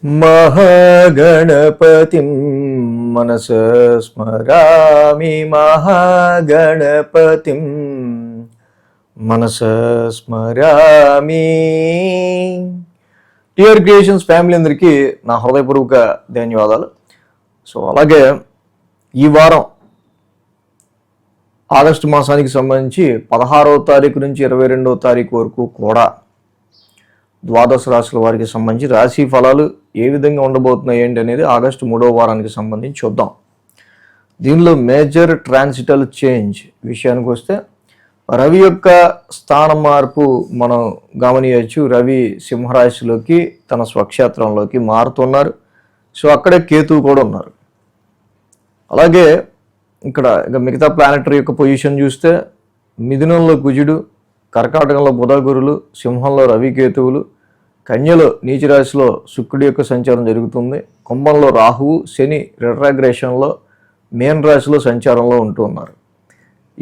महागणपतिं मनसा स्मरामि महागणपतिं మనసా స్మరామి. TR creations family అందరికీ నా హృదయపూర్వక ధన్యవాదాలు. సో అలాగే ఈ వారం ఆగస్టు మాసానికి సంబంధించి 16వ తారీఖు నుంచి 22వ తారీఖు వరకు కూడా ద్వాదశ రాశుల వారికి సంబంధించి రాశి ఫలాలు ఏ విధంగా ఉండబోతున్నాయి ఏంటి అనేది ఆగస్టు 3వ వారానికి సంబంధించి చూద్దాం. దీనిలో మేజర్ ట్రాన్సిటల్ చేంజ్ విషయానికి వస్తే రవి యొక్క స్థాన మార్పు మనం గమనించవచ్చు. రవి సింహరాశిలోకి తన స్వక్షేత్రంలోకి మారుతున్నారు. సో అక్కడే కేతువు కూడా ఉన్నారు. అలాగే ఇక్కడ ఇక మిగతా ప్లానెటరీ యొక్క పొజిషన్ చూస్తే మిథునంలో కుజుడు, కర్కాటకంలో బుధ గురులు, సింహంలో రవి కేతువులు, కన్యలో నీచరాశిలో శుక్రుడి యొక్క సంచారం జరుగుతుంది. కుంభంలో రాహువు, శని రిట్రాగ్రేషన్లో మీన రాశిలో సంచారంలో ఉంటూ ఉన్నారు.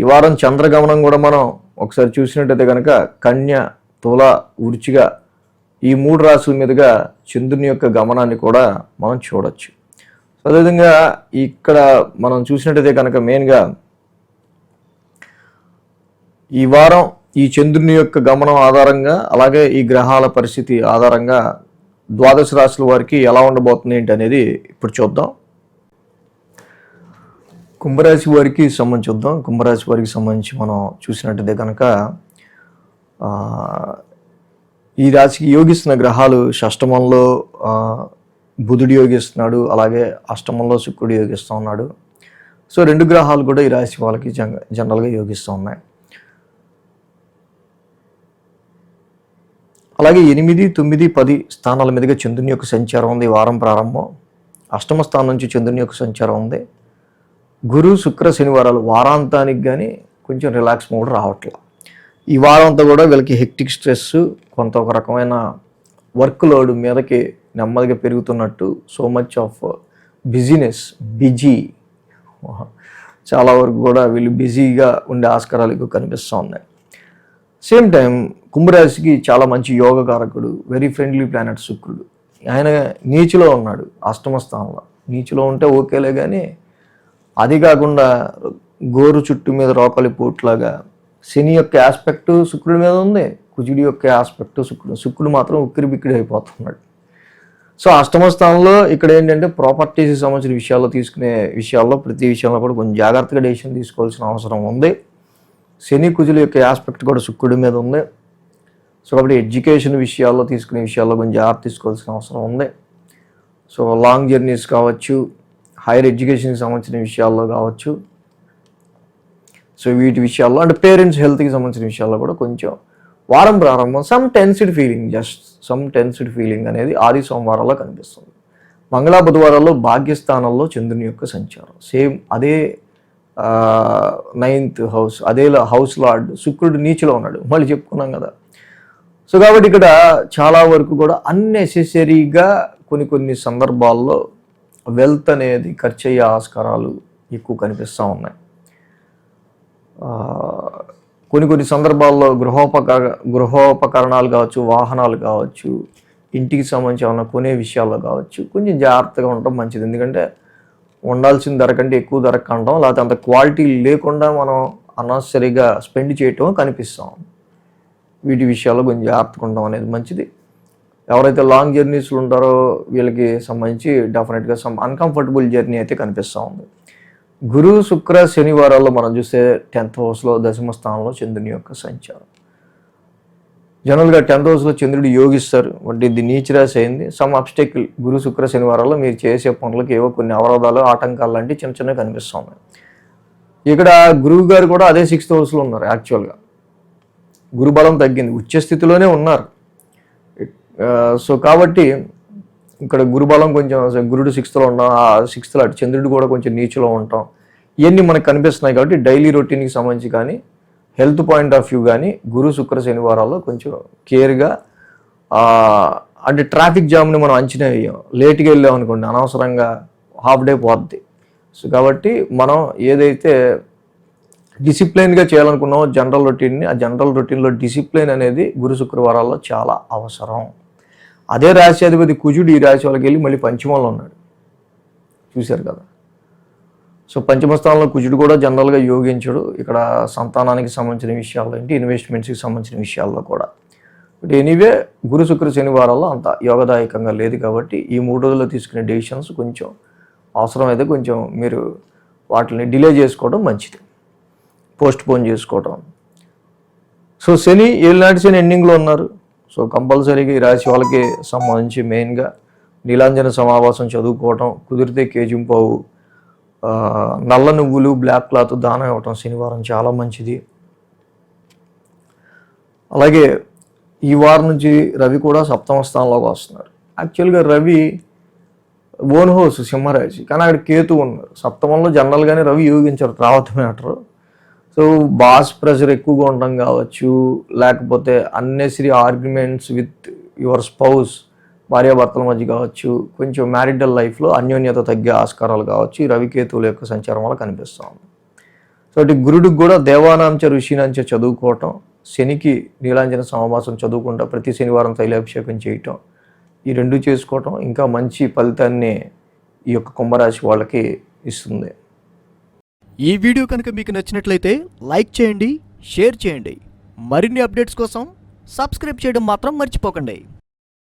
ఈ వారం చంద్రగమనం కూడా మనం ఒకసారి చూసినట్టయితే కనుక కన్య, తుల, వృశ్చిక ఈ 3 రాశుల మీదుగా చంద్రుని యొక్క గమనాన్ని కూడా మనం చూడొచ్చు. అదేవిధంగా ఇక్కడ మనం చూసినట్టయితే కనుక మెయిన్గా ఈ వారం ఈ చంద్రుని యొక్క గమనం ఆధారంగా అలాగే ఈ గ్రహాల పరిస్థితి ఆధారంగా ద్వాదశ రాశుల వారికి ఎలా ఉండబోతుంది ఏంటి అనేది ఇప్పుడు చూద్దాం. కుంభరాశి వారికి సంబంధించి చూద్దాం. కుంభరాశి వారికి సంబంధించి మనం చూసినట్టయితే కనుక ఈ రాశికి యోగిస్తున్న గ్రహాలు షష్టమంలో బుధుడు యోగిస్తున్నాడు, అలాగే అష్టమంలో శుక్రుడు యోగిస్తూ ఉన్నాడు. సో 2 గ్రహాలు కూడా ఈ రాశి వాళ్ళకి జనరల్గా యోగిస్తూ ఉన్నాయి. అలాగే 8, 9, 10 స్థానాల మీదుగా చంద్రుని యొక్క సంచారం ఉంది. వారం ప్రారంభం అష్టమ స్థానం నుంచి చంద్రుని యొక్క సంచారం ఉంది. గురు, శుక్ర, శనివారాలు వారాంతానికి కానీ కొంచెం రిలాక్స్ మూడ్ రావట్లేదు. ఈ వారం అంతా కూడా వీళ్ళకి హెక్టిక్ స్ట్రెస్, కొంత ఒక రకమైన వర్క్ లోడ్ మీదకి నెమ్మదిగా పెరుగుతున్నట్టు, సో మచ్ ఆఫ్ బిజీ చాలా వరకు కూడా వీళ్ళు బిజీగా ఉండే ఆస్కారాలు ఎక్కువ కనిపిస్తూ ఉన్నాయి. సేమ్ టైం కుంభరాశికి చాలా మంచి యోగకారకుడు, వెరీ ఫ్రెండ్లీ ప్లానెట్ శుక్రుడు. ఆయన నీచులో ఉన్నాడు, అష్టమ స్థానంలో. నీచులో ఉంటే ఓకేలే, కానీ అది కాకుండా గోరు చుట్టు మీద రోకలి పోట్లాగా శని యొక్క ఆస్పెక్ట్ శుక్రుడి మీద ఉంది, కుజుడి యొక్క ఆస్పెక్ట్ శుక్రుడు మాత్రం ఉక్కిరి బిక్కిడి అయిపోతున్నాడు. సో అష్టమ స్థానంలో ఇక్కడ ఏంటంటే ప్రాపర్టీస్కి సంబంధించిన విషయాల్లో తీసుకునే విషయాల్లో ప్రతి విషయంలో కూడా కొంచెం జాగ్రత్తగా డెసిషన్ తీసుకోవాల్సిన అవసరం ఉంది. శని కుజుల యొక్క ఆస్పెక్ట్ కూడా శుక్రుడి మీద ఉంది. సో కాబట్టి ఎడ్యుకేషన్ విషయాల్లో తీసుకునే విషయాల్లో కొంచెం జాగ్రత్త తీసుకోవాల్సిన అవసరం ఉంది. సో లాంగ్ జర్నీస్ కావచ్చు, హైయర్ ఎడ్యుకేషన్కి సంబంధించిన విషయాల్లో కావచ్చు, సో వీటి విషయాల్లో అంటే పేరెంట్స్ హెల్త్కి సంబంధించిన విషయాల్లో కూడా కొంచెం వారం ప్రారంభం సమ్ టెన్స్డ్ ఫీలింగ్ అనేది ఆది సోమవారాల్లో కనిపిస్తుంది. మంగళ బుధవారాల్లో భాగ్యస్థానంలో చంద్రుని యొక్క సంచారం సేమ్ అదే 9th హౌస్, అదే హౌస్ లార్డ్ శుక్రుడు నీచులో ఉన్నాడు, మళ్ళీ చెప్పుకున్నాం కదా. సో కాబట్టి ఇక్కడ చాలా వరకు కూడా అన్నెసెసరీగా కొన్ని సందర్భాల్లో వెల్త్ అనేది ఖర్చు అయ్యే ఆస్కారాలు ఎక్కువ కనిపిస్తూ ఉన్నాయి. కొన్ని సందర్భాల్లో గృహోపకరణాలు కావచ్చు, వాహనాలు కావచ్చు, ఇంటికి సంబంధించి ఏమైనా కొనే విషయాల్లో కావచ్చు కొంచెం జాగ్రత్తగా ఉండటం మంచిది. ఎందుకంటే ఉండాల్సిన ధర కంటే ఎక్కువ ధర కనడం, లేకపోతే అంత క్వాలిటీ లేకుండా మనం అన్నెసరీగా స్పెండ్ చేయటం కనిపిస్తాం. వీటి విషయాల్లో కొంచెం జాగ్రత్తగా ఉండడం అనేది మంచిది. ఎవరైతే లాంగ్ జర్నీస్లు ఉంటారో వీళ్ళకి సంబంధించి డెఫినెట్గా సమ్ అన్కంఫర్టబుల్ జర్నీ అయితే కనిపిస్తూ ఉంది. గురు, శుక్ర, శనివారాల్లో మనం చూస్తే 10th హౌస్లో దశమ స్థానంలో చంద్రుని యొక్క సంచారం. జనరల్గా 10th హౌస్లో చంద్రుడు యోగిస్తారు, అంటే ఇది నీచరాశి అయింది. సమ్ అబ్స్టెకిల్ గురు, శుక్ర, శనివారాల్లో మీరు చేసే పనులకు ఏవో కొన్ని అవరోధాలు, ఆటంకాలు లాంటివి చిన్నగా కనిపిస్తూ ఉన్నాయి. ఇక్కడ గురువు గారు కూడా అదే 6th హౌస్లో ఉన్నారు. యాక్చువల్గా గురుబలం తగ్గింది, ఉచ్చ స్థితిలోనే ఉన్నారు. సో కాబట్టి ఇక్కడ గురుబలం కొంచెం గురుడు 6thలో ఉండడం, ఆ 6thలో అటు చంద్రుడు కూడా కొంచెం నీచులో ఉండటం, ఇవన్నీ మనకు కనిపిస్తున్నాయి. కాబట్టి డైలీ రొటీన్కి సంబంధించి కానీ హెల్త్ పాయింట్ ఆఫ్ వ్యూ కానీ గురు, శుక్ర, శనివారాల్లో కొంచెం కేర్గా, అంటే ట్రాఫిక్ జామ్ని మనం అంచనా వేయం. లేట్గా వెళ్ళాం అనుకోండి అనవసరంగా హాఫ్ డే పోద్ది. సో కాబట్టి మనం ఏదైతే డిసిప్లైన్గా చేయాలనుకున్నామో జనరల్ రొటీన్ని, ఆ జనరల్ రొటీన్లో డిసిప్లైన్ అనేది గురు శుక్రవారాల్లో చాలా అవసరం. అదే రాశి అధిపతి కుజుడు ఈ రాశి వాళ్ళకి వెళ్ళి మళ్ళీ పంచమంలో ఉన్నాడు. చూశారు కదా. సో పంచమ స్థానంలో కుజుడు కూడా జనరల్గా యోగించడు ఇక్కడ సంతానానికి సంబంధించిన విషయాల్లో ఏంటి, ఇన్వెస్ట్మెంట్స్కి సంబంధించిన విషయాల్లో కూడా. బట్ ఎనీవే గురు శుక్ర శనివారాల్లో అంత యోగదాయకంగా లేదు కాబట్టి ఈ 3 రోజుల్లో తీసుకునే డెసిషన్స్ కొంచెం అవసరమైతే కొంచెం మీరు వాటిని డిలే చేసుకోవడం మంచిది, పోస్ట్ పోన్ చేసుకోవడం. సో శని ఏళ్ళనాటి శని ఎండింగ్లో ఉన్నారు. సో కంపల్సరీగా ఈ రాశి వాళ్ళకి సంబంధించి మెయిన్గా నీలాంజన సమావాసం చదువుకోవటం, కుదిరితే కేజింపావు నల్ల నువ్వులు బ్లాక్ క్లాత్ దానం ఇవ్వటం శనివారం చాలా మంచిది. అలాగే ఈ వారం నుంచి రవి కూడా సప్తమ స్థానంలోకి వస్తున్నారు. యాక్చువల్గా రవి ఓన్ హౌస్ సింహరాశి, కానీ అక్కడ కేతు ఉన్నారు సప్తమంలో. జనరల్గానే రవి యోగించారు తర్వాత మ్యాటర్. సో బాస్ ప్రెషర్ ఎక్కువగా ఉండడం కావచ్చు, లేకపోతే unnecessary arguments with your spouse భార్యాభర్తల మధ్య కావచ్చు, కొంచెం మ్యారిటల్ లైఫ్లో అన్యోన్యత తగ్గే ఆస్కారాలు కావచ్చు ఈ రవికేతువుల యొక్క సంచారం వల్ల కనిపిస్తూ ఉంది. సో ఇటు గురుడికి కూడా దేవానాంచ ఋషినాంచ చదువుకోవటం, శనికి నీలాంజన సమావాసం చదువుకుంటా ప్రతి శనివారం తైలాభిషేకం చేయటం, ఈ 2 చేసుకోవటం ఇంకా మంచి ఫలితాన్ని ఈ యొక్క కుంభరాశి వాళ్ళకి ఇస్తుంది. ఈ వీడియో కనుక మీకు నచ్చినట్లయితే లైక్ చేయండి, షేర్ చేయండి. మరిన్ని అప్డేట్స్ కోసం సబ్స్క్రైబ్ చేయడం మాత్రం మర్చిపోకండి.